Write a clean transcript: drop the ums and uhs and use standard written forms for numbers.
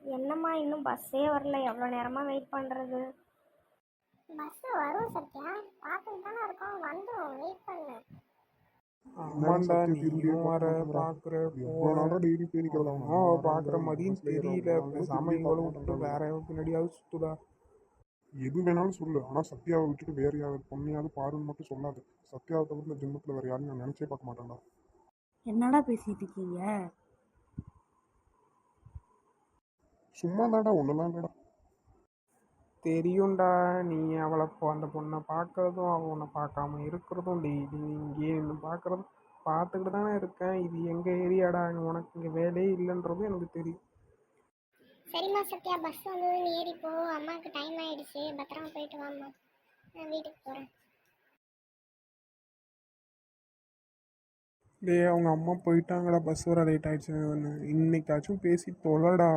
என்னம்மா இன்னும் பஸ்ஸே வரல, எவ்வளோ நேரமாக வெயிட் பண்ணுறது? பஸ் வரும் சத்யா, பார்த்துட்டு தானே இருக்கோம், வந்துடும், வெயிட் பண்ணு. ஆமாண்டா, நீயும் வர பார்க்குற பார்க்குற மாதிரியும் தெரியல. பேசாம இவளை விட்டு வேற பின்னாடியாவது சுத்துடா. எது வேணாலும் சொல்லு, ஆனா சத்யாவை விட்டுட்டு வேற யாரு பொண்ணையாவது பாருன்னு மட்டும் சொல்லாது. சத்யாவை தவிர இந்த ஜென்மத்துல வேற யாரும் நான் நினைச்சே பார்க்க மாட்டேன்டா. என்னடா பேசிட்டு இருக்கீங்க? சும்மா தான்டா, ஒண்ணுலாம் இல்லடா. தெரியும்டா, நீ அவளை அந்த பொண்ணை பார்க்கறதும் அவள் உன்னை பார்க்காம இருக்கிறதும் டெய்லி இங்கேயே நின்று பார்க்குறதும் பார்த்துக்கிட்டு தானே இருக்கேன். இது எங்கள் ஏரியாடா, உனக்கு இங்கே வேலையே இல்லைன்றதும் எனக்கு தெரியும். சரிம்மா சத்யா, பஸ் வந்தது, நீ ஏறிப்போ. அம்மாவுக்கு டைம் ஆயிடுச்சு, பத்திரமா போயிட்டு வாம்மா, நான் வீட்டுக்கு போகிறேன். டேய், அவங்க அம்மா போயிட்டாங்கடா, பஸ் வர லேட் ஆயிடுச்சுன்னு. இன்னைக்காச்சும் பேசி தொலைடா.